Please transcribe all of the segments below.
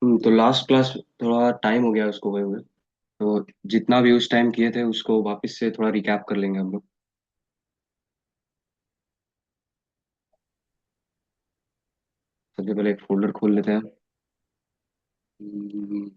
तो last class थोड़ा time हो गया उसको हुए हुए। तो जितना भी उस टाइम किए थे उसको वापस से थोड़ा रिकैप कर लेंगे हम लोग। सबसे पहले एक फोल्डर खोल लेते हैं। हम्म,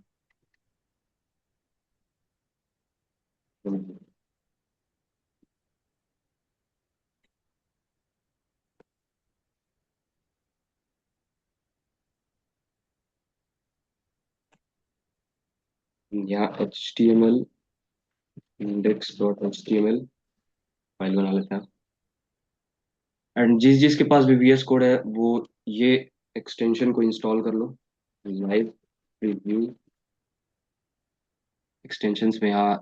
यहाँ HTML index.html फाइल बना लेते हैं। एंड जिस जिसके पास भी VS कोड है वो ये एक्सटेंशन को इंस्टॉल कर लो। लाइव प्रीव्यू एक्सटेंशंस में यहाँ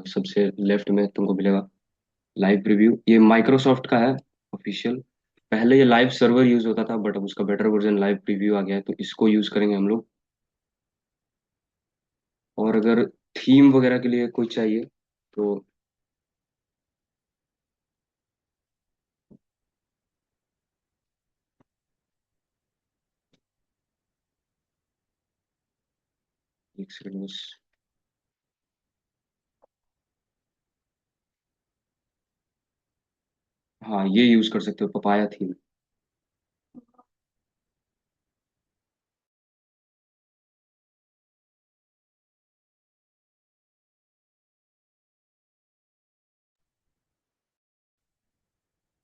सबसे लेफ्ट में तुमको मिलेगा लाइव प्रीव्यू। ये माइक्रोसॉफ्ट का है ऑफिशियल। पहले ये लाइव सर्वर यूज होता था बट अब उसका बेटर वर्जन लाइव प्रीव्यू आ गया है तो इसको यूज करेंगे हम लोग। और अगर थीम वगैरह के लिए कोई चाहिए तो एक सेकंड बस। हाँ ये यूज कर सकते हो पपाया थीम।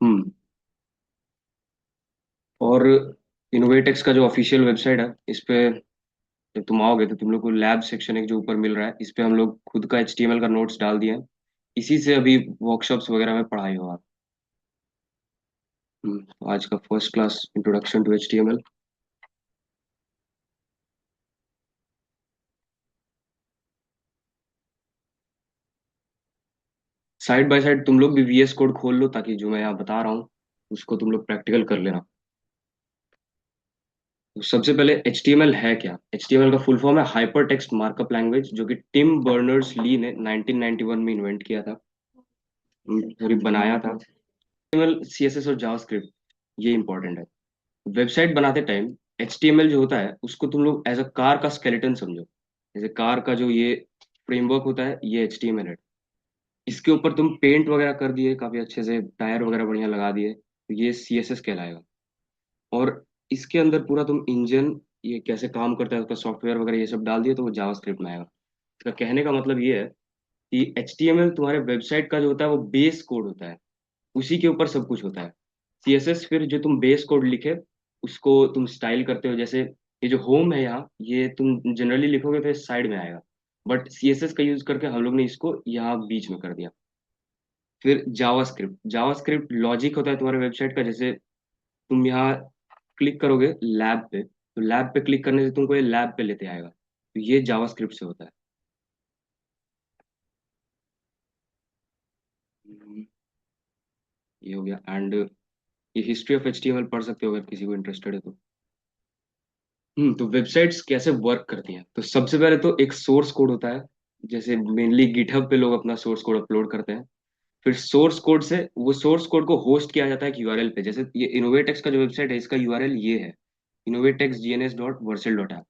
हम्म। और इनोवेटेक्स का जो ऑफिशियल वेबसाइट है इस पे जब तुम आओगे तो तुम लोग को लैब सेक्शन एक जो ऊपर मिल रहा है इस पे हम लोग खुद का HTML का नोट्स डाल दिए हैं। इसी से अभी वर्कशॉप्स वगैरह में पढ़ाई होगा। तो आज का first class introduction to HTML। Side by side तुम लोग भी VS कोड खोल लो ताकि जो मैं यहाँ बता रहा हूँ उसको तुम लोग प्रैक्टिकल कर लेना। तो सबसे पहले HTML है क्या। HTML का फुल फॉर्म है हाइपर टेक्स्ट मार्कअप लैंग्वेज जो कि टिम बर्नर्स ली ने 1991 में इन्वेंट किया था। सॉरी बनाया था। HTML CSS और जावास्क्रिप्ट ये इंपॉर्टेंट है। वेबसाइट बनाते टाइम HTML जो होता है उसको तुम लोग एज अ कार का स्केलेटन समझो। जैसे कार का जो ये फ्रेमवर्क होता है ये HTML है। इसके ऊपर तुम पेंट वगैरह कर दिए काफी अच्छे से टायर वगैरह बढ़िया लगा दिए तो ये CSS कहलाएगा। और इसके अंदर पूरा तुम इंजन ये कैसे काम करता है उसका सॉफ्टवेयर वगैरह ये सब डाल दिए तो वो जावास्क्रिप्ट में आएगा। इसका कहने का मतलब ये है कि HTML तुम्हारे वेबसाइट का जो होता है वो बेस कोड होता है। उसी के ऊपर सब कुछ होता है। CSS फिर जो तुम बेस कोड लिखे उसको तुम स्टाइल करते हो। जैसे ये जो होम है यहाँ ये तुम जनरली लिखोगे तो साइड में आएगा बट CSS का यूज करके हम लोग ने इसको यहाँ बीच में कर दिया। फिर जावास्क्रिप्ट जावास्क्रिप्ट लॉजिक होता है तुम्हारे वेबसाइट का। जैसे तुम यहाँ क्लिक करोगे लैब पे तो लैब पे क्लिक करने से तुमको ये लैब पे लेते आएगा तो ये जावास्क्रिप्ट से होता है। हम्म, ये हो गया। एंड ये हिस्ट्री ऑफ HTML पढ़ सकते हो अगर किसी को इंटरेस्टेड है तो। तो वेबसाइट्स कैसे वर्क करती हैं तो सबसे पहले तो एक सोर्स कोड होता है। जैसे मेनली गिटहब पे लोग अपना सोर्स कोड अपलोड करते हैं। फिर सोर्स कोड से वो सोर्स कोड को होस्ट किया जाता है एक URL पे। जैसे ये इनोवेटेक्स का जो वेबसाइट है इसका URL ये है innovatex.gns.vercel.app।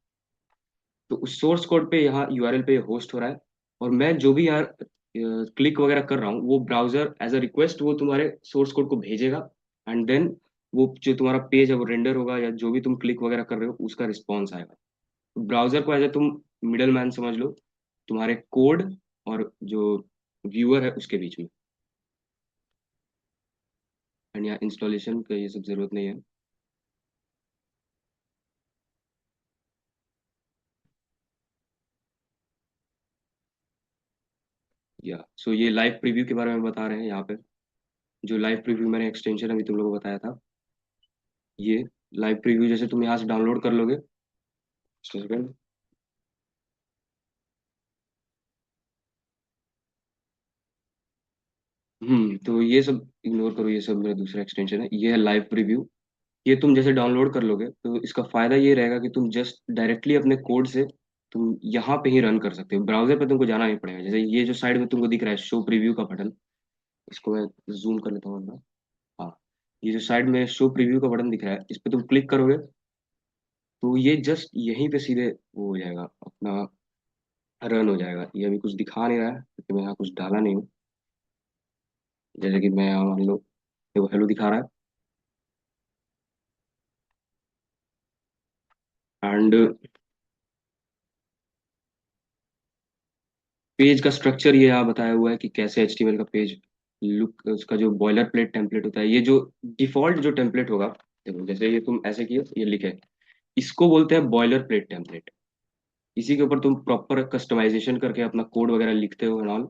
तो उस सोर्स कोड पे यहाँ URL पे होस्ट हो रहा है। और मैं जो भी यहाँ क्लिक वगैरह कर रहा हूँ वो ब्राउजर एज अ रिक्वेस्ट वो तुम्हारे सोर्स कोड को भेजेगा। एंड देन वो जो तुम्हारा पेज है वो रेंडर होगा या जो भी तुम क्लिक वगैरह कर रहे हो उसका रिस्पॉन्स आएगा। तो ब्राउजर को एज ए तुम मिडल मैन समझ लो तुम्हारे कोड और जो व्यूअर है उसके बीच में। एंड यहाँ इंस्टॉलेशन का ये सब जरूरत नहीं है। या सो ये लाइव प्रीव्यू के बारे में बता रहे हैं यहाँ पे। जो लाइव प्रीव्यू मैंने एक्सटेंशन अभी तुम लोगों को बताया था ये लाइव प्रीव्यू जैसे तुम यहाँ से डाउनलोड कर लोगे। सेकंड। तो ये सब इग्नोर करो। ये सब मेरा दूसरा एक्सटेंशन है ये है लाइव प्रीव्यू। ये तुम जैसे डाउनलोड कर लोगे तो इसका फायदा ये रहेगा कि तुम जस्ट डायरेक्टली अपने कोड से तुम यहाँ पे ही रन कर सकते हो। ब्राउजर पे तुमको जाना नहीं पड़ेगा। जैसे ये जो साइड में तुमको दिख रहा है शो प्रीव्यू का बटन इसको मैं जूम कर लेता हूँ एक बार। हाँ ये जो साइड में शो प्रीव्यू का बटन दिख रहा है इस पे तुम क्लिक करोगे तो ये जस्ट यहीं पे सीधे वो हो जाएगा अपना, रन हो जाएगा। ये अभी कुछ दिखा नहीं रहा है क्योंकि मैं यहाँ कुछ डाला नहीं हूँ। जैसे कि मैं यहाँ मान लो, देखो हेलो दिखा रहा है। एंड पेज का स्ट्रक्चर ये यहाँ बताया हुआ है कि कैसे एचटीएमएल का पेज लुक, उसका जो बॉयलर प्लेट टेम्पलेट होता है, ये जो डिफॉल्ट जो टेम्पलेट होगा, देखो जैसे ये तुम ऐसे किए ये लिखे, इसको बोलते हैं बॉयलर प्लेट टेम्पलेट। इसी के ऊपर तुम प्रॉपर कस्टमाइजेशन करके अपना कोड वगैरह लिखते हो एंड ऑल।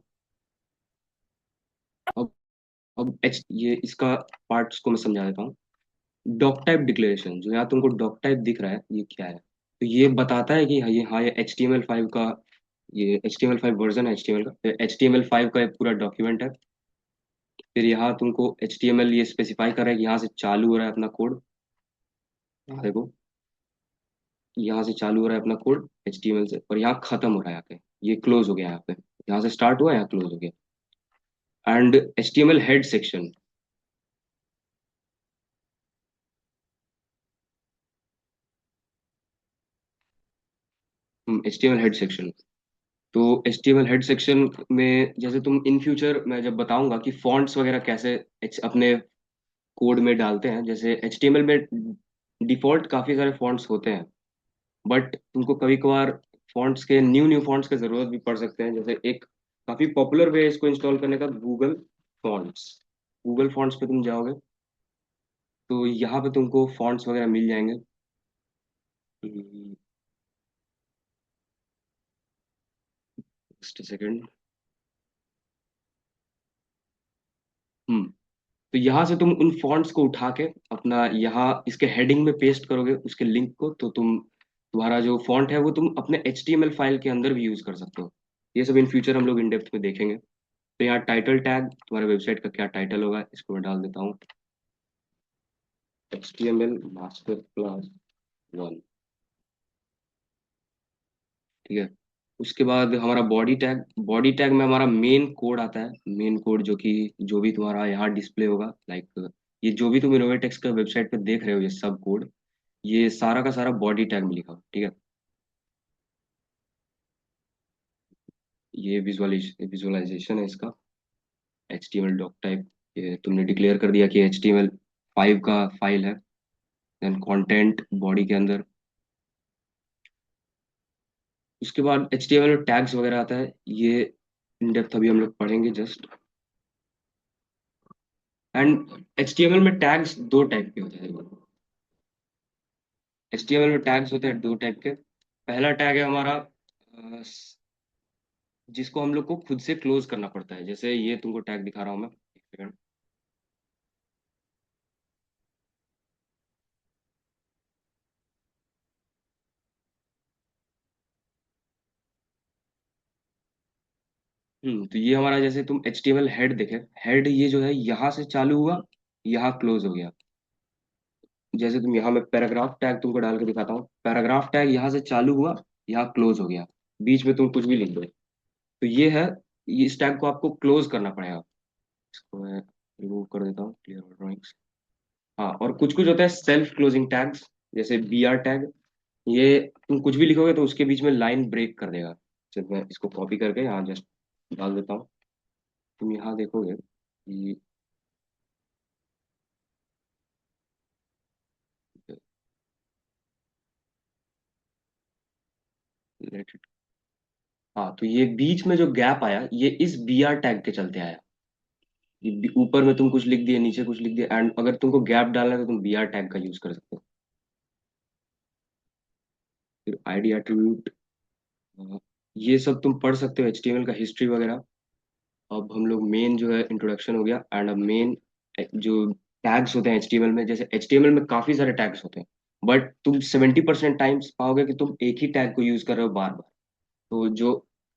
अब ये इसका पार्ट्स को मैं समझा देता हूँ। डॉक टाइप डिक्लेरेशन, जो यहाँ तुमको डॉक टाइप दिख रहा है, ये क्या है? तो ये बताता है कि हाँ ये HTML5 का, ये HTML5 वर्जन है HTML का, HTML5 का एक पूरा डॉक्यूमेंट है। फिर यहाँ तुमको HTML ये स्पेसिफाई कर रहा है कि यहाँ से चालू हो रहा है अपना कोड। देखो, यहाँ से चालू हो रहा है अपना कोड HTML से, और यहाँ खत्म हो रहा है यहाँ पे, ये क्लोज हो गया यहाँ पे। यहाँ से स्टार्ट हुआ, यहाँ क्लोज हो गया। And HTML head section. HTML head section. तो HTML हेड सेक्शन में जैसे तुम इन फ्यूचर, मैं जब बताऊंगा कि फॉन्ट्स वगैरह कैसे अपने कोड में डालते हैं, जैसे HTML में डिफॉल्ट काफी सारे फॉन्ट्स होते हैं, बट तुमको कभी कभार फॉन्ट्स के, न्यू न्यू फॉन्ट्स की जरूरत भी पड़ सकते हैं। जैसे एक काफी पॉपुलर वे है इसको इंस्टॉल करने का, गूगल फॉन्ट्स। गूगल फॉन्ट्स पे तुम जाओगे तो यहाँ पे तुमको फॉन्ट्स वगैरह मिल जाएंगे। Just second. हम्म तो यहाँ से तुम उन फॉन्ट्स को उठा के अपना यहाँ इसके हेडिंग में पेस्ट करोगे उसके लिंक को, तो तुम्हारा जो फॉन्ट है वो तुम अपने HTML फाइल के अंदर भी यूज कर सकते हो। ये सब इन फ्यूचर हम लोग इन डेप्थ में देखेंगे। तो यहाँ टाइटल टैग, तुम्हारे वेबसाइट का क्या टाइटल होगा, इसको मैं डाल देता हूँ, HTML मास्टर क्लास 1। ठीक है। उसके बाद हमारा बॉडी टैग। बॉडी टैग में हमारा मेन कोड आता है, मेन कोड जो कि जो भी तुम्हारा यहाँ डिस्प्ले होगा, लाइक ये जो भी तुम इनोवेटेक्स का वेबसाइट पे देख रहे हो, ये सब कोड, ये सारा का सारा बॉडी टैग में लिखा हो। ठीक है। ये विजुअलाइजेशन है इसका, HTML डॉक टाइप। ये तुमने डिक्लेयर कर दिया कि HTML5 का फाइल है। देन कंटेंट बॉडी के अंदर। उसके बाद HTML में टैग्स वगैरह आता है, ये इन डेप्थ अभी हम लोग पढ़ेंगे जस्ट। एंड HTML में टैग्स दो टाइप के होते हैं। HTML में टैग्स होते हैं दो टाइप के। पहला टैग है हमारा, जिसको हम लोग को खुद से क्लोज करना पड़ता है। जैसे ये तुमको टैग दिखा रहा हूँ मैं, एक सेकंड। तो ये हमारा, जैसे तुम HTML हेड देखे, हेड ये जो है यहाँ से चालू हुआ, यहाँ क्लोज हो गया। जैसे तुम यहाँ, मैं पैराग्राफ टैग तुमको डाल के दिखाता हूँ, पैराग्राफ टैग यहाँ से चालू हुआ, यहाँ क्लोज हो गया। बीच में तुम कुछ भी लिख दो, तो ये है, ये इस टैग को आपको क्लोज करना पड़ेगा। इसको मैं रिमूव कर देता हूँ, क्लियर ड्राइंग्स। हाँ, और कुछ कुछ होता है सेल्फ क्लोजिंग टैग्स, जैसे BR टैग। ये तुम कुछ भी लिखोगे तो उसके बीच में लाइन ब्रेक कर देगा। चलो मैं इसको कॉपी करके यहाँ जस्ट डाल देता हूँ। तुम यहाँ देखोगे कि let it- हाँ, तो ये बीच में जो गैप आया, ये इस BR टैग के चलते आया। ये ऊपर में तुम कुछ लिख दिए, नीचे कुछ लिख दिया, एंड अगर तुमको गैप डालना है तो तुम BR टैग का यूज कर सकते हो। फिर ID एट्रीब्यूट, ये सब तुम पढ़ सकते हो, HTML का हिस्ट्री वगैरह। अब हम लोग मेन जो है इंट्रोडक्शन हो गया, एंड अब मेन जो टैग्स होते हैं HTML में, जैसे HTML में काफी सारे टैग्स होते हैं, बट तुम 70% टाइम्स पाओगे कि तुम एक ही टैग को यूज कर रहे हो बार बार। तो जो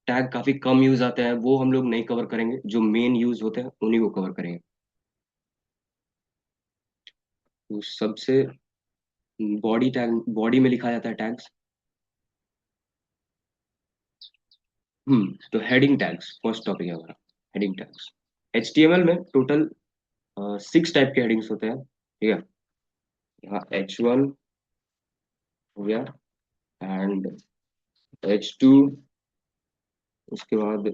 टैग काफी कम यूज आते हैं वो हम लोग नहीं कवर करेंगे, जो मेन यूज होते हैं उन्हीं को कवर करेंगे। तो सबसे बॉडी टैग, बॉडी में लिखा जाता है टैग्स। तो हेडिंग टैग्स फर्स्ट टॉपिक है हमारा, हेडिंग टैग्स। HTML में टोटल 6 टाइप के हेडिंग्स होते हैं। ठीक है। यहाँ H1, हो गया। एंड H2, उसके बाद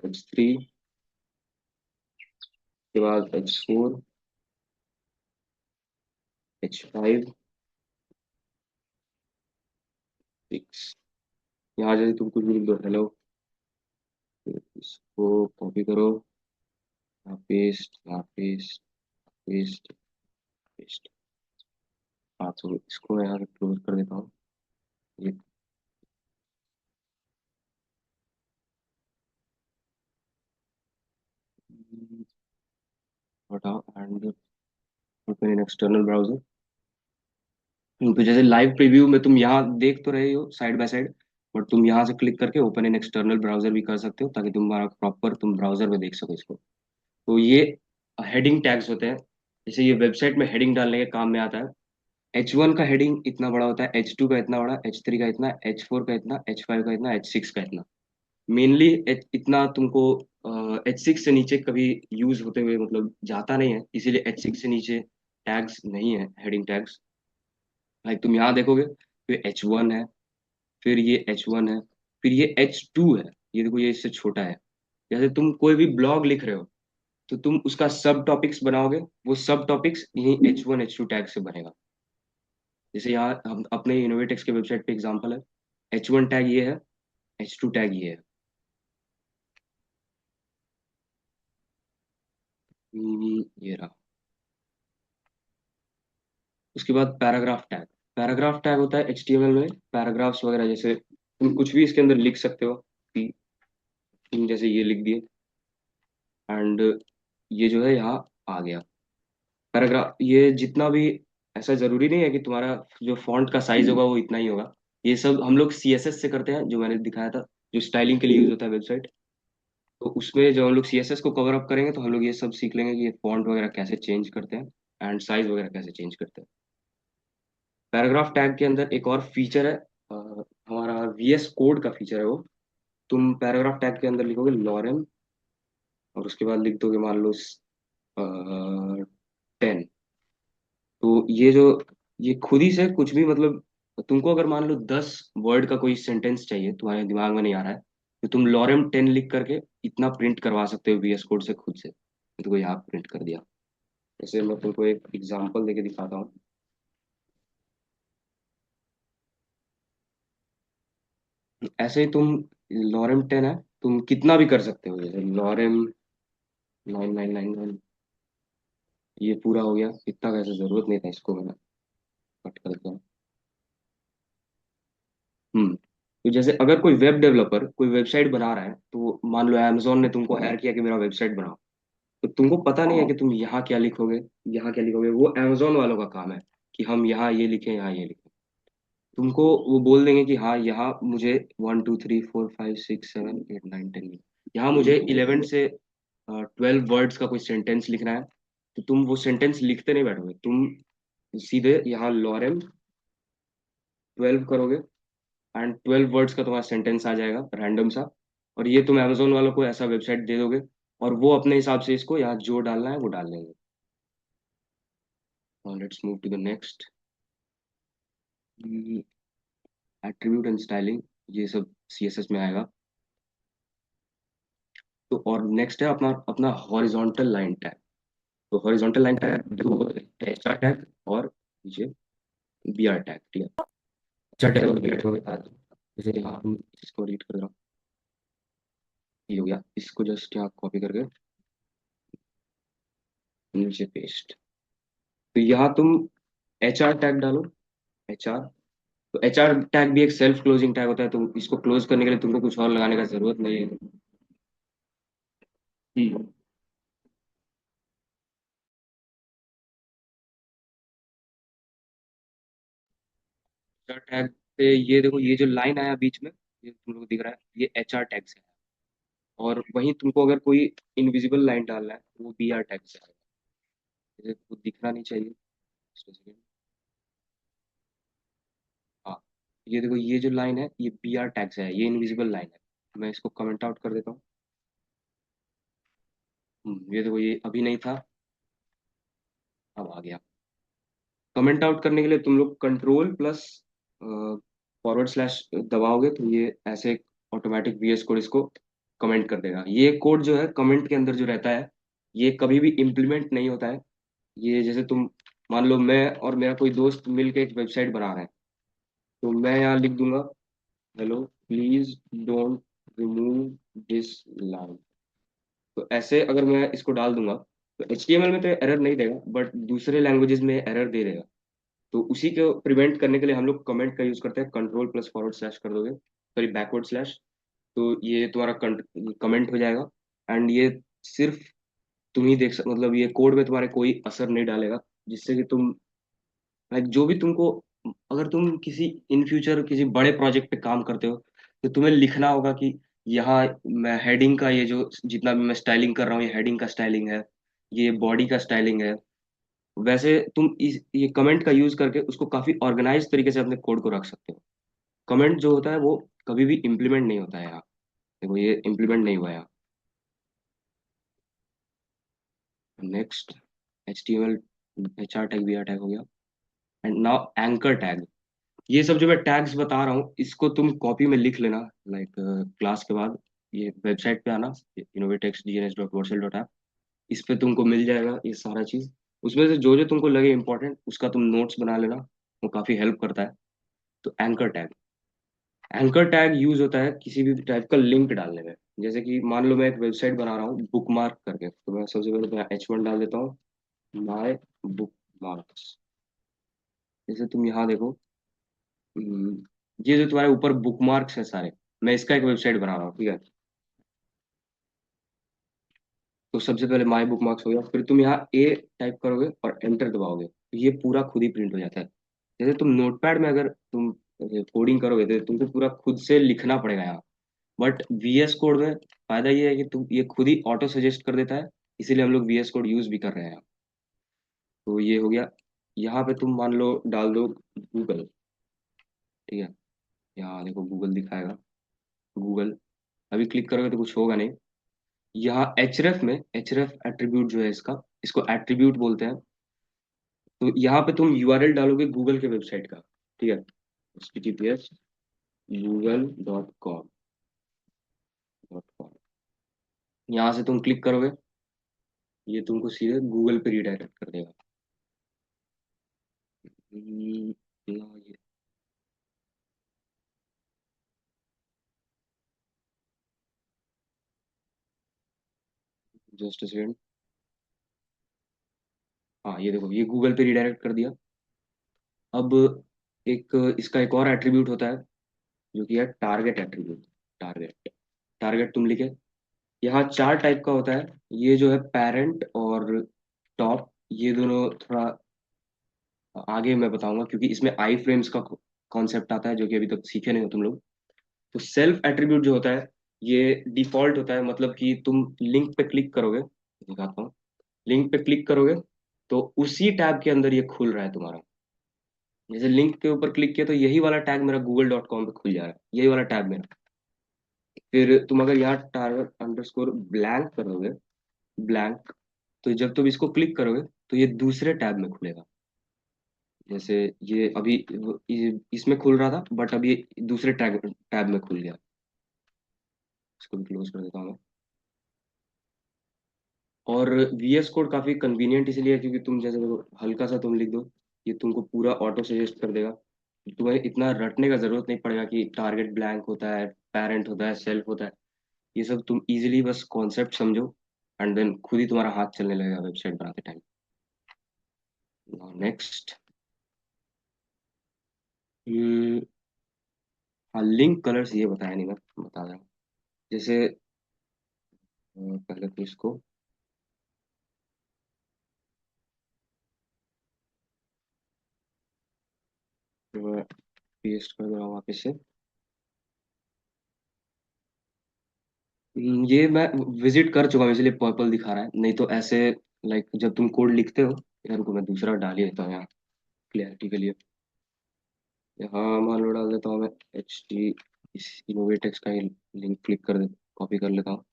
H3, उसके बाद H4, H5, 6। यहाँ जैसे तुम कुछ भी लिख दो, हेलो, इसको कॉपी करो, यहाँ पेस्ट, यहाँ पेस्ट, पेस्ट, पेस्ट। हाँ तो इसको मैं यहाँ से क्लोज कर देता हूँ। ये हटाओ and open in external browser. तो जैसे लाइव प्रीव्यू में तुम यहाँ देख तो रहे हो साइड बाय साइड, बट तुम यहाँ से क्लिक करके ओपन इन एक्सटर्नल ब्राउजर भी कर सकते हो, ताकि तुम्हारा प्रॉपर तुम ब्राउजर में देख सको इसको। तो ये हेडिंग टैग्स होते हैं। जैसे ये वेबसाइट में हेडिंग डालने के काम में आता है। H1 का हेडिंग इतना बड़ा होता है, H2 का इतना बड़ा, H3 का इतना, H4 का इतना, H5 का इतना, H6 का इतना। मेनली इतना तुमको H6 से नीचे कभी यूज होते हुए मतलब जाता नहीं है, इसीलिए H6 से नीचे टैग्स नहीं है, हेडिंग टैग्स। लाइक तुम यहाँ देखोगे, फिर H1 है, फिर ये H1 है, फिर ये H2 है। ये देखो, ये इससे छोटा है। जैसे तुम कोई भी ब्लॉग लिख रहे हो, तो तुम उसका सब टॉपिक्स बनाओगे, वो सब टॉपिक्स यही H1 H2 टैग से बनेगा। जैसे यहाँ हम अपने इनोवेटेक्स के वेबसाइट पे एग्जांपल है, H1 टैग ये है, H2 टैग ये है। ये रहा। उसके बाद पैराग्राफ टैग। पैराग्राफ टैग होता है HTML में पैराग्राफ्स वगैरह, जैसे तुम कुछ भी इसके अंदर लिख सकते हो कि तुम जैसे ये लिख दिए, एंड ये जो है यहाँ आ गया पैराग्राफ। ये जितना भी, ऐसा जरूरी नहीं है कि तुम्हारा जो फॉन्ट का साइज होगा वो इतना ही होगा। ये सब हम लोग CSS से करते हैं, जो मैंने दिखाया था, जो स्टाइलिंग के लिए यूज होता है वेबसाइट। तो उसमें जब हम लोग CSS को कवर अप करेंगे, तो हम लोग ये सब सीख लेंगे कि ये फॉन्ट वगैरह कैसे चेंज करते हैं, एंड साइज वगैरह कैसे चेंज करते हैं। पैराग्राफ टैग के अंदर एक और फीचर है, हमारा VS कोड का फीचर है वो। तुम पैराग्राफ टैग के अंदर लिखोगे लॉरेम, और उसके बाद लिख दोगे मान लो 10। तो ये जो, ये खुद ही से कुछ भी मतलब, तुमको अगर मान लो 10 वर्ड का कोई सेंटेंस चाहिए, तुम्हारे दिमाग में नहीं आ रहा है, तो तुम लॉरेम 10 लिख करके इतना प्रिंट करवा सकते हो VS कोड से खुद से। तो कोई यहाँ प्रिंट कर दिया। जैसे मैं तुमको एक एग्जांपल देके दिखाता हूँ। ऐसे ही तुम, लॉरेम 10 है, तुम कितना भी कर सकते हो, जैसे लॉरेम 9999, ये पूरा हो गया। इतना वैसे जरूरत नहीं था, इसको मैंने कट कर दिया। तो जैसे अगर कोई वेब डेवलपर कोई वेबसाइट बना रहा है, तो मान लो अमेजोन ने तुमको हायर किया कि मेरा वेबसाइट बनाओ, तो तुमको पता नहीं है कि तुम यहाँ क्या लिखोगे, यहाँ क्या लिखोगे। वो अमेजोन वालों का काम है कि हम यहाँ ये लिखें, यहाँ ये लिखें। तुमको वो बोल देंगे कि हाँ, यहाँ मुझे 1 2 3 4 5 6 7 8 9 10, यहाँ मुझे 11 से 12 वर्ड्स का कोई सेंटेंस लिखना है। तो तुम वो सेंटेंस लिखते नहीं बैठोगे, तुम सीधे यहाँ लॉरेम 12 करोगे, एंड 12 वर्ड्स का तुम्हारा सेंटेंस आ जाएगा रैंडम सा। और ये तुम अमेजोन वालों को ऐसा वेबसाइट दे दोगे, और वो अपने हिसाब से इसको यहाँ जो डालना है वो डाल देंगे। Let's move to the next. Attribute and styling, ये सब CSS में आएगा। तो और नेक्स्ट है अपना अपना हॉरिजॉन्टल लाइन टैग। तो हॉरिजॉन्टल लाइन टैग जो HR टैग और ये BR टैग, ठीक है। HR टैग और BR टैग को बता दूं। जैसे यहाँ हम इसको रीड कर रहा हूँ, ये हो गया। इसको जस्ट यहाँ कॉपी करके नीचे पेस्ट। तो यहाँ तुम HR टैग डालो, HR। तो HR टैग भी एक सेल्फ क्लोजिंग टैग होता है, तो इसको क्लोज करने के लिए तुमको कुछ और लगाने का जरूरत नहीं है। हम्म। HR टैग से ये देखो, ये जो लाइन आया बीच में, ये तुम लोग दिख रहा है, ये HR टैग से है। और वहीं तुमको अगर कोई इनविजिबल लाइन डालना है, तो वो BR टैग से आएगा। जैसे वो दिखना नहीं चाहिए। Just a second। हाँ, ये देखो, ये जो लाइन है ये BR टैग से है, ये इनविजिबल लाइन है। मैं इसको कमेंट आउट कर देता हूँ। ये देखो, ये अभी नहीं था, अब आ गया। कमेंट आउट करने के लिए तुम लोग कंट्रोल प्लस फॉरवर्ड स्लैश दबाओगे तो ये ऐसे ऑटोमेटिक वीएस कोड इसको कमेंट कर देगा। ये कोड जो है कमेंट के अंदर जो रहता है, ये कभी भी इम्प्लीमेंट नहीं होता है। ये जैसे तुम मान लो मैं और मेरा कोई दोस्त मिलकर एक वेबसाइट बना रहे हैं, तो मैं यहाँ लिख दूंगा, hello please don't remove this line. तो ऐसे अगर मैं इसको डाल दूंगा तो HTML में तो एरर नहीं देगा, बट दूसरे लैंग्वेजेस में एरर दे देगा। तो उसी को प्रिवेंट करने के लिए हम लोग कमेंट का यूज करते हैं, कंट्रोल प्लस फॉरवर्ड स्लैश कर दोगे, सॉरी बैकवर्ड स्लैश, तो ये तुम्हारा कमेंट हो जाएगा। एंड ये सिर्फ तुम ही देख सक मतलब ये कोड में तुम्हारे कोई असर नहीं डालेगा, जिससे कि तुम लाइक जो भी तुमको, अगर तुम किसी इन फ्यूचर किसी बड़े प्रोजेक्ट पे काम करते हो, तो तुम्हें लिखना होगा कि यहाँ मैं हेडिंग का ये जो जितना भी मैं स्टाइलिंग कर रहा हूँ, ये हेडिंग का स्टाइलिंग है, ये बॉडी का स्टाइलिंग है। वैसे तुम इस ये कमेंट का यूज करके उसको काफी ऑर्गेनाइज तरीके से अपने कोड को रख सकते हो। कमेंट जो होता है वो कभी भी इम्प्लीमेंट नहीं होता है यहाँ। देखो ये इम्प्लीमेंट नहीं हुआ है यहाँ। Next, HTML HR tag VR tag हो गया। And now anchor tag. ये सब जो मैं टैग्स बता रहा हूँ इसको तुम कॉपी में लिख लेना, लाइक क्लास के बाद ये वेबसाइट पे आना, innovatexdns.wordshell.app। इस पे तुमको मिल जाएगा ये सारा चीज। उसमें से जो जो तुमको लगे इंपॉर्टेंट उसका तुम नोट्स बना लेना, वो काफी हेल्प करता है। तो एंकर टैग यूज होता है किसी भी टाइप का लिंक डालने में। जैसे कि मान लो मैं एक वेबसाइट बना रहा हूँ बुकमार्क करके, तो मैं सबसे पहले तो H1 डाल देता हूँ, माय बुक मार्क्स। जैसे तुम यहाँ देखो, हम्म, ये जो तुम्हारे ऊपर बुकमार्क्स है सारे, मैं इसका एक वेबसाइट बना रहा हूँ, ठीक है। तो सबसे पहले माई बुक मार्क्स हो गया, फिर तुम यहाँ ए टाइप करोगे और एंटर दबाओगे तो ये पूरा खुद ही प्रिंट हो जाता है। जैसे तुम नोटपैड में अगर तुम कोडिंग करोगे तो तुमको पूरा खुद से लिखना पड़ेगा यहाँ। बट VS कोड में फायदा ये है कि तुम ये खुद ही ऑटो सजेस्ट कर देता है, इसीलिए हम लोग VS कोड यूज भी कर रहे हैं। तो ये हो गया। यहाँ पे तुम मान लो डाल दो गूगल, ठीक है। यहाँ देखो गूगल दिखाएगा, गूगल। अभी क्लिक करोगे तो कुछ होगा नहीं। यहाँ एचरेफ में, एचरेफ एट्रीब्यूट जो है इसका, इसको एट्रीब्यूट बोलते हैं। तो यहाँ पे तुम URL डालोगे गूगल के वेबसाइट का, ठीक है। https://google.com। यहाँ से तुम क्लिक करोगे, ये तुमको सीधे गूगल पे रिडायरेक्ट कर देगा। हम्म, ना ये जस्ट सेकंड। हाँ ये देखो ये गूगल पे रिडायरेक्ट कर दिया। अब एक इसका एक और एट्रीब्यूट होता है जो कि है टारगेट एट्रीब्यूट। टारगेट, टारगेट तुम लिखे। यहाँ चार टाइप का होता है। ये जो है पेरेंट और टॉप, ये दोनों थोड़ा आगे मैं बताऊंगा, क्योंकि इसमें आई फ्रेम्स का कॉन्सेप्ट आता है जो कि अभी तक सीखे नहीं हो तुम लोग। तो सेल्फ एट्रीब्यूट जो होता है ये डिफॉल्ट होता है, मतलब कि तुम लिंक पे क्लिक करोगे, दिखाता हूँ। लिंक पे क्लिक करोगे तो उसी टैब के अंदर ये खुल रहा है तुम्हारा। जैसे लिंक के ऊपर क्लिक किया तो यही वाला टैग मेरा google.com पे खुल जा रहा है, यही वाला टैब मेरा। फिर तुम अगर यहाँ टारगेट अंडरस्कोर ब्लैंक करोगे, ब्लैंक, तो जब तुम इसको क्लिक करोगे तो ये दूसरे टैब में खुलेगा। जैसे ये अभी इसमें खुल रहा था, बट अभी दूसरे टैब टैब में खुल गया। इसको भी क्लोज कर देता हूँ मैं। और VS कोड काफी कन्वीनियंट इसलिए है क्योंकि तुम जैसे देखो, हल्का सा तुम लिख दो, ये तुमको पूरा ऑटो सजेस्ट कर देगा। तुम्हें इतना रटने का जरूरत नहीं पड़ेगा कि टारगेट ब्लैंक होता है, पेरेंट होता है, सेल्फ होता है। ये सब तुम इजीली बस कॉन्सेप्ट समझो, एंड देन खुद ही तुम्हारा हाथ चलने लगेगा वेबसाइट बनाते टाइम। नेक्स्ट, हाँ लिंक कलर्स ये बताया नहीं, मैं बता रहा हूँ। जैसे पहले तो इसको पेस्ट कर दे रहा हूँ वापस से। ये मैं विजिट कर चुका हूँ इसलिए पर्पल दिखा रहा है, नहीं तो ऐसे लाइक जब तुम कोड लिखते हो, यार को मैं दूसरा डाल ही देता हूँ यहाँ क्लियरिटी के लिए। यहाँ मान लो डाल देता हूँ मैं HT, इस इनोवेटेक्स का ही लिंक क्लिक कर दे, कॉपी कर लेता हूँ।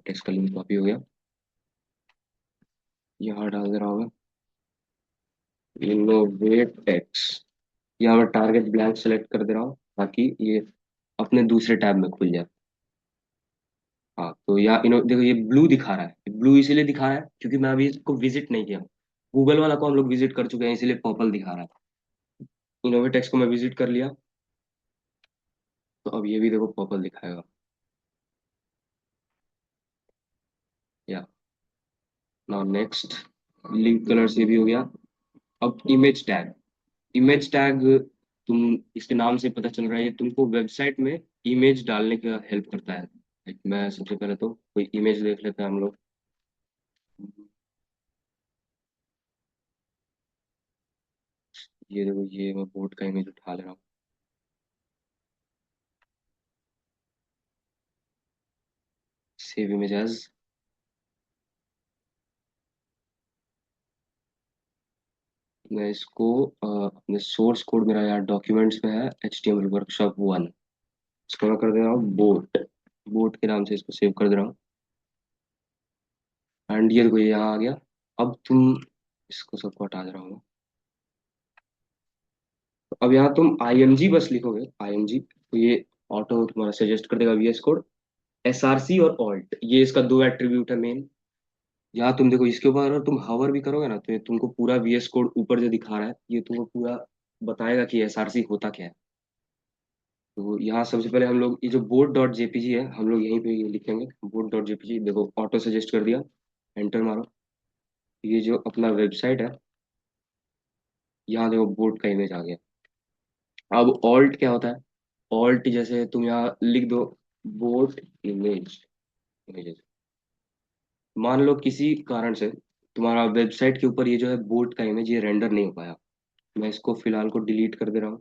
टेक्स्ट का लिंक कॉपी हो गया, यहाँ डाल दे रहा हूँ मैं। इनोवेट टेक्स्ट, यहाँ मैं टारगेट ब्लैंक सेलेक्ट कर दे रहा हूँ ताकि ये अपने दूसरे टैब में खुल जाए। हाँ तो यहाँ देखो ये ब्लू दिखा रहा है, ब्लू इसीलिए दिखा रहा है क्योंकि मैं अभी इसको विजिट नहीं किया हूँ। गूगल वाला को हम लोग विजिट कर चुके हैं इसीलिए पर्पल दिखा रहा है। इनोवेट टेक्स्ट को मैं विजिट कर लिया, तो अब ये भी देखो पर्पल दिखाएगा। या नाउ नेक्स्ट, लिंक कलर से भी हो गया। अब इमेज टैग, इमेज टैग तुम इसके नाम से पता चल रहा है ये तुमको वेबसाइट में इमेज डालने का हेल्प करता है। Like, मैं सबसे पहले तो कोई इमेज देख लेते हैं हम लोग। ये देखो ये मैं बोर्ड का इमेज उठा ले रहा हूँ। सेव इमेज एज, मैं इसको अपने सोर्स कोड मेरा यहाँ डॉक्यूमेंट्स में है HTML वर्कशॉप 1, इसको मैं कर दे रहा हूँ बोट, बोट के नाम से इसको सेव कर दे रहा हूँ। एंड ये देखो ये यहाँ आ गया। अब तुम इसको सबको हटा दे रहा हूँ। तो अब यहाँ तुम IMG बस लिखोगे, IMG तो ये ऑटो तुम्हारा सजेस्ट कर देगा VS कोड। SRC और ऑल्ट ये इसका दो एट्रीब्यूट है मेन। यहाँ तुम देखो इसके ऊपर अगर तुम हवर भी करोगे ना तो ये तुमको पूरा VS कोड ऊपर जो दिखा रहा है ये तुमको पूरा बताएगा कि SRC होता क्या है। तो यहाँ सबसे पहले हम लोग ये जो बोट डॉट जेपीजी है हम लोग यहीं पे ये लिखेंगे, बोट डॉट जेपीजी देखो ऑटो सजेस्ट कर दिया, एंटर मारो। ये जो अपना वेबसाइट है, यहाँ देखो बोट का इमेज आ गया। अब ऑल्ट क्या होता है, ऑल्ट जैसे तुम यहाँ लिख दो बोट इमेज, इमेजेस। मान लो किसी कारण से तुम्हारा वेबसाइट के ऊपर ये जो है बोट का इमेज ये रेंडर नहीं हो पाया, मैं इसको फिलहाल को डिलीट कर दे रहा हूँ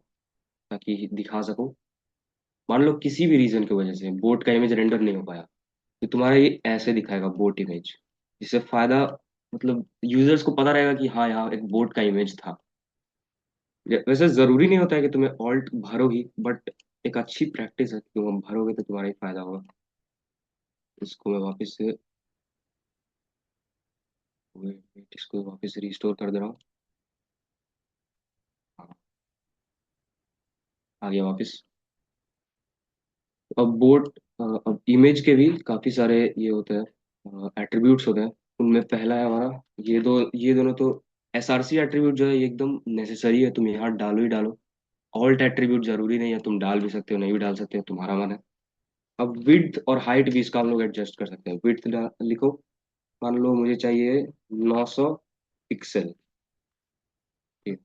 ताकि दिखा सकूं। मान लो किसी भी रीजन की वजह से बोट का इमेज रेंडर नहीं हो पाया, तो तुम्हारा ये ऐसे दिखाएगा बोट इमेज। इससे फायदा मतलब यूजर्स को पता रहेगा कि हाँ यहाँ एक बोट का इमेज था। वैसे जरूरी नहीं होता है कि तुम्हें ऑल्ट भरो ही, बट एक अच्छी प्रैक्टिस है, तुम भरोगे तो तुम्हारा ही फायदा होगा। इसको मैं वापस से इसको वापस से रिस्टोर कर दे रहा हूँ। हाँ, आ गया वापस। अब बोट, अब इमेज के भी काफी सारे ये होते हैं एट्रीब्यूट्स होते हैं। उनमें पहला है हमारा ये दोनों तो SRC एट्रीब्यूट जो है ये एकदम नेसेसरी है, तुम यहाँ डालो ही डालो। ऑल्ट एट्रीब्यूट जरूरी नहीं है, तुम डाल भी सकते हो नहीं भी डाल सकते हो, तुम्हारा मन है। अब विड्थ और हाइट भी इसका हम लोग एडजस्ट कर सकते हैं। विड्थ लिखो, मान लो मुझे चाहिए 900 पिक्सल, ठीक,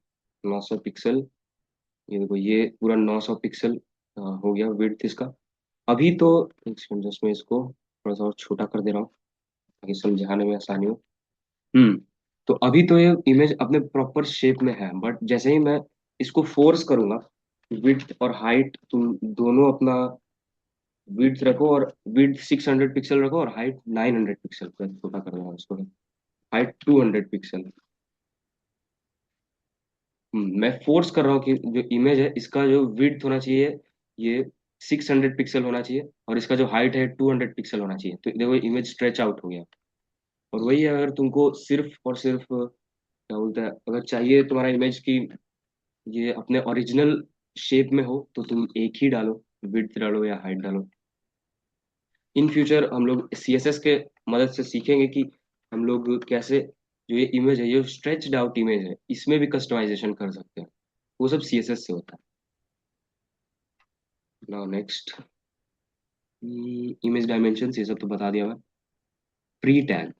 900 पिक्सल। ये देखो ये पूरा 900 पिक्सल हो गया विड्थ इसका। अभी तो एक सेकंड जस्ट मैं इसको थोड़ा सा और छोटा कर दे रहा हूँ ताकि समझाने में आसानी हो। हम्म, तो अभी तो ये इमेज अपने प्रॉपर शेप में है, बट जैसे ही मैं इसको फोर्स करूंगा, विड्थ और हाइट तुम दोनों अपना विड्थ रखो और विड्थ 600 पिक्सल रखो और हाइट 900 पिक्सल का छोटा कर देना उसको, हाइट 200 पिक्सल। मैं फोर्स कर रहा हूँ कि जो इमेज है इसका जो विड्थ होना चाहिए ये 600 पिक्सल होना चाहिए और इसका जो हाइट है 200 पिक्सल होना चाहिए, तो देखो इमेज स्ट्रेच आउट हो गया। और वही है, अगर तुमको सिर्फ और सिर्फ क्या बोलता है अगर चाहिए तुम्हारा इमेज की ये अपने ओरिजिनल शेप में हो तो तुम एक ही डालो, विड्थ डालो या हाइट डालो। इन फ्यूचर हम लोग CSS के मदद से सीखेंगे कि हम लोग कैसे जो ये इमेज है ये स्ट्रेच्ड आउट इमेज है इसमें भी कस्टमाइजेशन कर सकते हैं, वो सब CSS से होता है। नाउ नेक्स्ट, इमेज डायमेंशन ये सब तो बता दिया मैं। प्री टैग,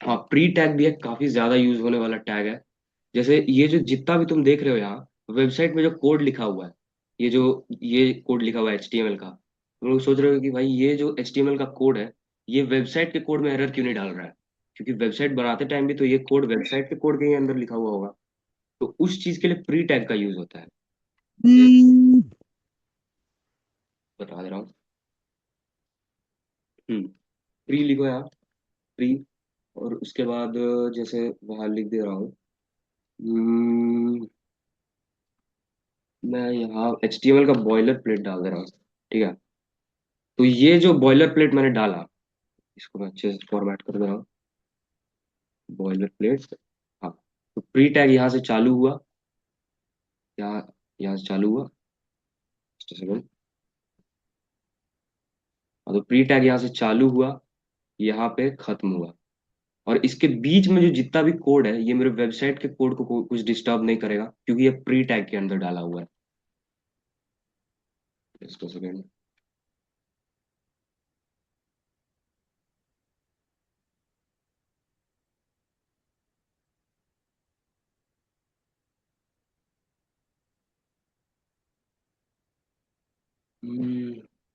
हाँ प्री टैग भी एक काफी ज्यादा यूज होने वाला टैग है। जैसे ये जो जितना भी तुम देख रहे हो यहाँ वेबसाइट में जो कोड लिखा हुआ है, ये कोड लिखा हुआ है HTML का, तुम लोग सोच रहे हो कि भाई ये जो HTML का कोड है ये वेबसाइट के कोड में एरर क्यों नहीं डाल रहा है, क्योंकि वेबसाइट बनाते टाइम भी तो ये कोड वेबसाइट के कोड के ही अंदर लिखा हुआ होगा। तो उस चीज के लिए प्री टैग का यूज होता है। ये बता दे रहा हूँ। प्री लिखो यहाँ, प्री, और उसके बाद जैसे वहां लिख दे रहा हूँ। हम्म, मैं यहाँ HTML का बॉयलर प्लेट डाल दे रहा हूँ, ठीक है। तो ये जो बॉयलर प्लेट मैंने डाला इसको मैं अच्छे से फॉर्मेट कर दे रहा हूँ, बॉयलर प्लेट। हाँ, तो प्री टैग यहाँ से चालू हुआ, यहाँ यहाँ से चालू हुआ। Just a second। और तो प्री टैग यहाँ से चालू हुआ, यहाँ पे खत्म हुआ। और इसके बीच में जो जितना भी कोड है, ये मेरे वेबसाइट के कोड को कुछ डिस्टर्ब नहीं करेगा, क्योंकि ये प्री टैग के अंदर डाला हुआ है। Just a second।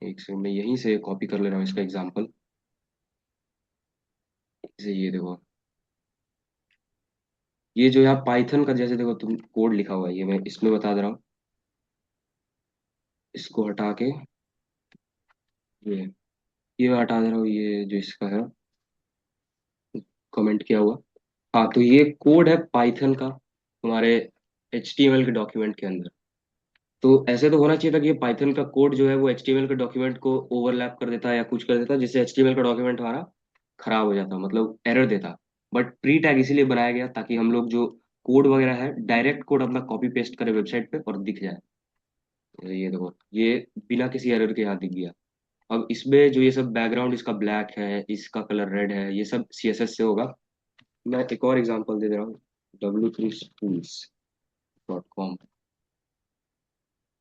एक सेकंड, मैं यहीं से कॉपी कर ले रहा हूँ इसका एग्जांपल। जैसे ये देखो, ये जो यहाँ पाइथन का जैसे देखो तुम कोड लिखा हुआ है, ये मैं इसमें बता दे रहा हूँ। इसको हटा के ये ये मैं हटा दे रहा हूँ, ये जो इसका है कमेंट किया हुआ। हाँ, तो ये कोड है पाइथन का तुम्हारे HTML के डॉक्यूमेंट के अंदर। तो ऐसे तो होना चाहिए था कि ये पाइथन का कोड जो है वो HTML के डॉक्यूमेंट को ओवरलैप कर देता है या कुछ कर देता, जिससे HTML का डॉक्यूमेंट हमारा खराब हो जाता, मतलब एरर देता। बट प्री टैग इसीलिए बनाया गया ताकि हम लोग जो कोड वगैरह है, डायरेक्ट कोड अपना कॉपी पेस्ट करें वेबसाइट पे और दिख जाए। जैसे ये देखो, ये बिना किसी एरर के यहाँ दिख गया। अब इसमें जो ये सब बैकग्राउंड इसका ब्लैक है, इसका कलर रेड है, ये सब CSS से होगा। मैं एक और एग्जांपल दे दे रहा हूँ। w3schools.com।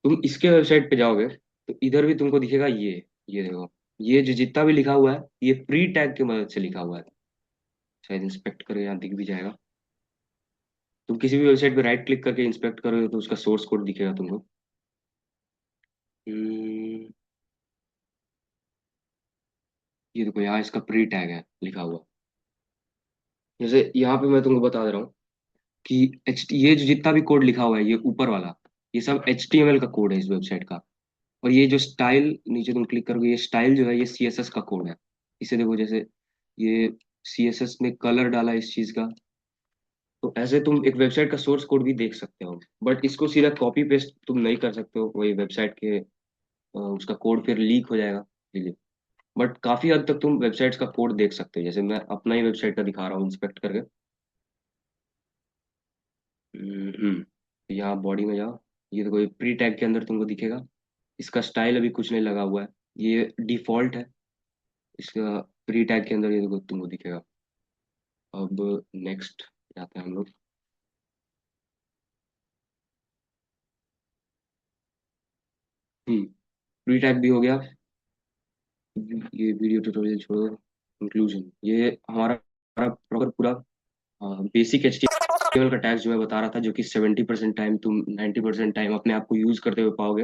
तुम इसके वेबसाइट पे जाओगे तो इधर भी तुमको दिखेगा ये देखो, ये जो जितना भी लिखा हुआ है, ये प्री टैग की मदद से लिखा हुआ है। शायद इंस्पेक्ट करो, यहाँ दिख भी जाएगा। तुम किसी भी वेबसाइट पे राइट क्लिक करके इंस्पेक्ट करोगे तो उसका सोर्स कोड दिखेगा तुमको। हम्म, ये देखो, यहाँ इसका प्री टैग है लिखा हुआ। जैसे यहाँ पे मैं तुमको बता दे रहा हूँ कि ये जो जितना भी कोड लिखा हुआ है, ये ऊपर वाला, ये सब HTML का कोड है इस वेबसाइट का। और ये जो स्टाइल नीचे तुम क्लिक करोगे, ये स्टाइल जो है ये CSS का कोड है। इसे देखो, जैसे ये CSS में कलर डाला है इस चीज का। तो ऐसे तुम एक वेबसाइट का सोर्स कोड भी देख सकते हो, बट इसको सीधा कॉपी पेस्ट तुम नहीं कर सकते हो, वही वेबसाइट के उसका कोड फिर लीक हो जाएगा इसीलिए। बट काफी हद तक तुम वेबसाइट्स का कोड देख सकते हो, जैसे मैं अपना ही वेबसाइट का दिखा रहा हूँ इंस्पेक्ट करके। यहाँ बॉडी में जाओ, ये देखो, ये प्री टैग के अंदर तुमको दिखेगा। इसका स्टाइल अभी कुछ नहीं लगा हुआ है, ये डिफॉल्ट है। इसका प्री टैग के अंदर ये देखो तुमको दिखेगा। अब नेक्स्ट जाते हैं हम लोग। प्री टैग भी हो गया। ये वीडियो ट्यूटोरियल छोड़ो, इंक्लूजन, ये हमारा हमारा प्रॉपर पूरा बेसिक HTML का टैग्स जो है बता रहा था, जो कि 70% टाइम तुम 90% टाइम अपने आप को यूज करते हुए पाओगे।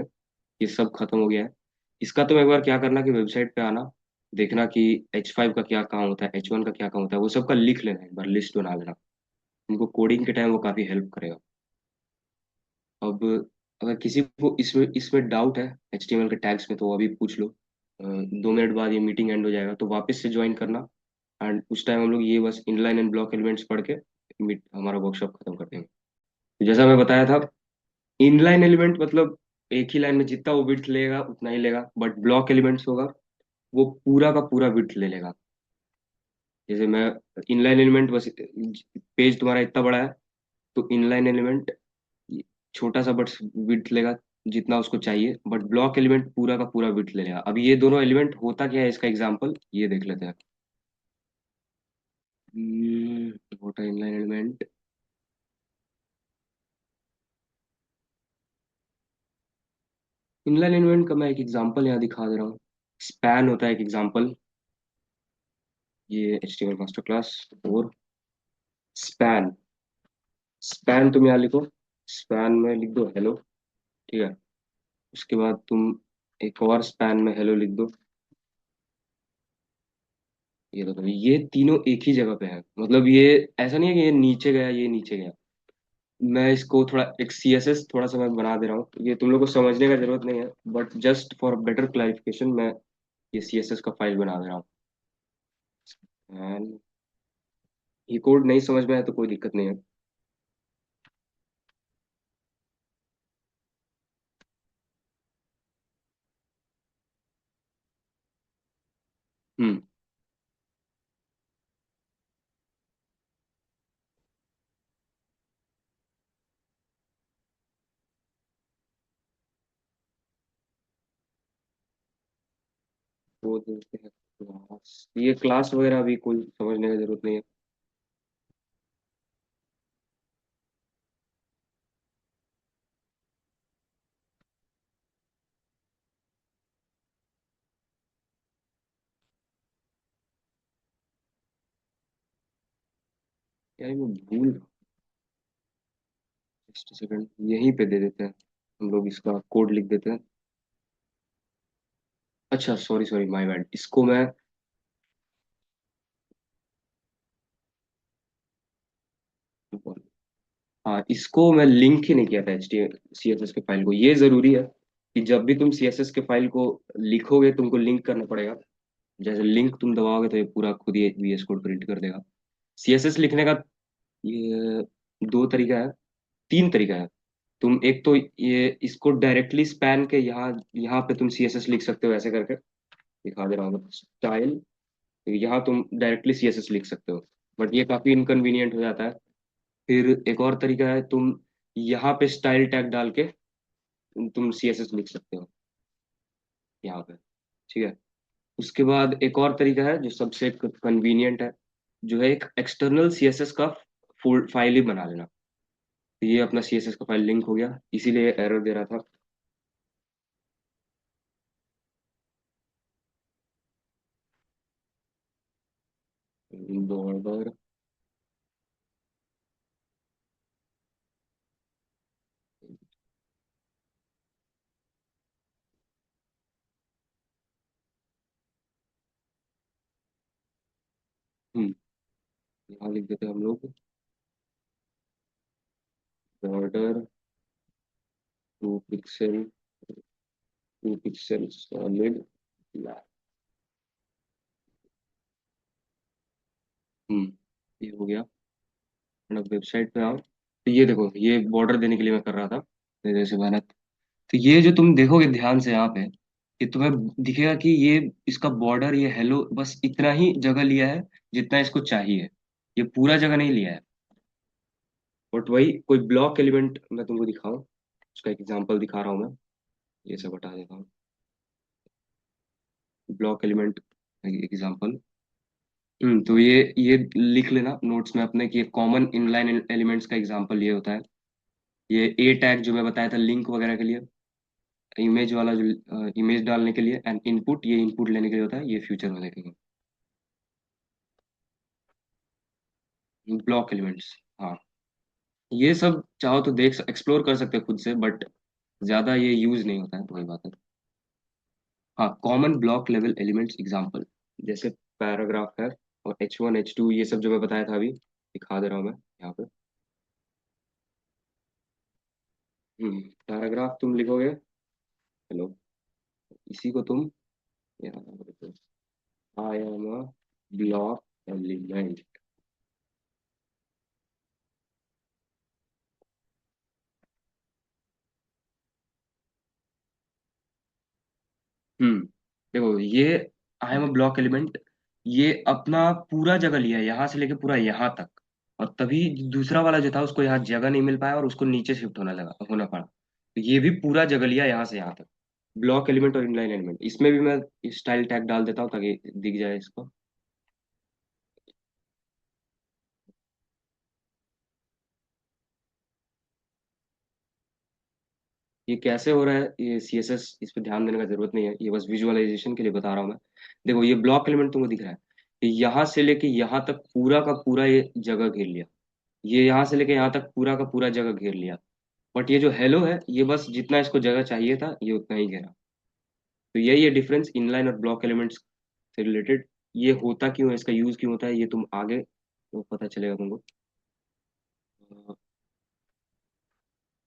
ये सब खत्म हो गया है। इसका तुम एक बार क्या करना कि वेबसाइट पे आना, देखना कि H5 का क्या काम होता है, H1 का क्या काम होता है, वो सब का लिख लेना, एक बार लिस्ट बना लेना। तुमको कोडिंग के टाइम वो काफी हेल्प करेगा। अब अगर किसी को इसमें इसमें डाउट है HTML के टैग्स में, तो वो अभी पूछ लो। 2 मिनट बाद ये मीटिंग एंड हो जाएगा, तो वापस से ज्वाइन करना। एंड उस टाइम हम लोग ये बस इनलाइन एंड ब्लॉक एलिमेंट्स पढ़ के हमारा वर्कशॉप खत्म कर देंगे। तो जैसा मैं बताया था, इनलाइन एलिमेंट मतलब एक ही लाइन में जितना वो विड्थ लेगा उतना ही लेगा, बट ब्लॉक एलिमेंट्स होगा वो पूरा का पूरा विड्थ ले लेगा। जैसे मैं इनलाइन एलिमेंट बस, पेज तुम्हारा इतना बड़ा है, तो इनलाइन एलिमेंट छोटा सा बट विड्थ लेगा जितना उसको चाहिए, बट ब्लॉक एलिमेंट पूरा का पूरा विड्थ ले लेगा। अभी ये दोनों एलिमेंट होता क्या है, इसका एग्जांपल ये देख लेते हैं। What inline element. Inline element का मैं एक एग्जांपल यहाँ दिखा दे रहा हूँ। स्पैन होता है एक एग्जांपल। ये HTML मास्टर क्लास और स्पैन। स्पैन तुम यहाँ लिखो, स्पैन में लिख दो हेलो। ठीक है। उसके बाद तुम एक और स्पैन में हेलो लिख दो। ये देखो, ये तीनों एक ही जगह पे है, मतलब ये ऐसा नहीं है कि ये नीचे गया ये नीचे गया। मैं इसको थोड़ा एक CSS थोड़ा सा मैं बना दे रहा हूँ, ये तुम लोग को समझने का जरूरत नहीं है, but just for better clarification मैं ये CSS का फाइल बना दे रहा हूँ। And ये कोड नहीं समझ में आया तो कोई दिक्कत नहीं है। हम्म। वो देते हैं क्लास, ये क्लास वगैरह अभी कोई समझने की जरूरत नहीं है। यार मैं भूल, जस्ट सेकंड, यहीं पे दे देते हैं हम लोग, इसका कोड लिख देते हैं। अच्छा सॉरी सॉरी, माय बैड, इसको मैं, हाँ इसको मैं लिंक ही नहीं किया था H T C S S के फाइल को। ये जरूरी है कि जब भी तुम सी एस एस के फाइल को लिखोगे तुमको लिंक करना पड़ेगा। जैसे लिंक तुम दबाओगे तो ये पूरा खुद ही वी एस कोड प्रिंट कर देगा। सी एस एस लिखने का ये दो तरीका है, तीन तरीका है। तुम एक तो ये इसको डायरेक्टली स्पैन के यहाँ यहाँ पे तुम सी एस एस लिख सकते हो, ऐसे करके दिखा दे रहा हूँ स्टाइल, यहाँ तुम डायरेक्टली सी एस एस लिख सकते हो, बट ये काफी इनकन्वीनियंट हो जाता है। फिर एक और तरीका है, तुम यहाँ पे स्टाइल टैग डाल के तुम सी एस एस लिख सकते हो यहाँ पे, ठीक है। उसके बाद एक और तरीका है जो सबसे कन्वीनियंट है, जो है एक एक्सटर्नल सी एस एस का फाइल ही बना लेना। तो ये अपना सी एस एस का फाइल लिंक हो गया, इसीलिए एरर दे रहा था। बॉर्डर, हम्म, यहाँ लिख देते हैं हम लोग, border 2 pixel, 2 pixel solid black. Hmm, ये हो गया। अब वेबसाइट पे आओ, तो ये देखो ये बॉर्डर देने के लिए मैं कर रहा था जैसे मेहनत। तो ये जो तुम देखोगे ध्यान से यहाँ पे, ये तुम्हें दिखेगा कि ये इसका बॉर्डर, ये हेलो बस इतना ही जगह लिया है जितना इसको चाहिए, ये पूरा जगह नहीं लिया है। बट वही कोई ब्लॉक एलिमेंट मैं तुमको दिखाऊं, उसका एग्जांपल दिखा रहा हूँ मैं। ये सब हटा देता हूँ, ब्लॉक एलिमेंट एग्जांपल। तो ये लिख लेना नोट्स में अपने कि कॉमन इनलाइन एलिमेंट्स का एग्जांपल ये होता है। ये ए टैग जो मैं बताया था लिंक वगैरह के लिए, इमेज वाला जो इमेज डालने के लिए, एंड इनपुट, ये इनपुट लेने के लिए होता है, ये फ्यूचर में देखेंगे। ब्लॉक एलिमेंट्स, हाँ ये सब चाहो तो देख एक्सप्लोर कर सकते हो खुद से, बट ज्यादा ये यूज नहीं होता है, वही बात है। हाँ, common block level elements example, जैसे पैराग्राफ है, और H1 H2 ये सब जो मैं बताया था अभी, दिखा दे रहा हूँ मैं यहाँ पे। पैराग्राफ तुम लिखोगे, हेलो, इसी को तुम यहाँ, I am a block element. Hmm, देखो ये I am a block element, ये अपना पूरा जगह लिया है यहाँ से लेके पूरा यहाँ तक, और तभी दूसरा वाला जो था उसको यहाँ जगह नहीं मिल पाया और उसको नीचे शिफ्ट होना पड़ा, तो ये भी पूरा जगह लिया यहाँ से यहाँ तक। ब्लॉक एलिमेंट और इनलाइन एलिमेंट, इसमें भी मैं स्टाइल टैग डाल देता हूँ ताकि दिख जाए इसको। ये कैसे हो रहा है, ये सी एस एस इस पे ध्यान देने का जरूरत नहीं है, ये बस विजुअलाइजेशन के लिए बता रहा हूँ मैं। देखो ये ब्लॉक एलिमेंट तुमको दिख रहा है, ये यहाँ से लेके यहाँ तक पूरा का पूरा ये जगह घेर लिया, ये यहाँ से लेके यहाँ तक पूरा का पूरा जगह घेर लिया। बट ये जो हेलो है, ये बस जितना इसको जगह चाहिए था ये उतना ही घेरा। तो यही है डिफरेंस इनलाइन और ब्लॉक एलिमेंट्स से रिलेटेड। ये होता क्यों है, इसका यूज क्यों होता है, ये तुम आगे तो पता चलेगा तुमको।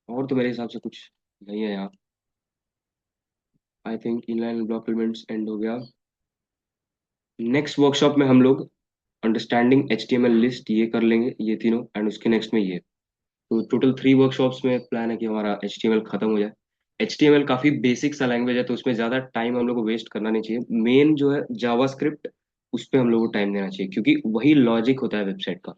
और तो मेरे हिसाब से कुछ नहीं है यहाँ। I think inline block elements end हो गया। नेक्स्ट वर्कशॉप में हम लोग understanding H T M L list ये कर लेंगे, ये तीनों, एंड उसके नेक्स्ट में ये। तो टोटल 3 वर्कशॉप्स में प्लान है कि हमारा एच टी एम एल खत्म हो जाए। एच टी एम एल काफी बेसिक सा लैंग्वेज है, तो उसमें ज्यादा टाइम हम लोग को वेस्ट करना नहीं चाहिए। मेन जो है जावास्क्रिप्ट, उस पर हम लोग को टाइम देना चाहिए, क्योंकि वही लॉजिक होता है वेबसाइट का।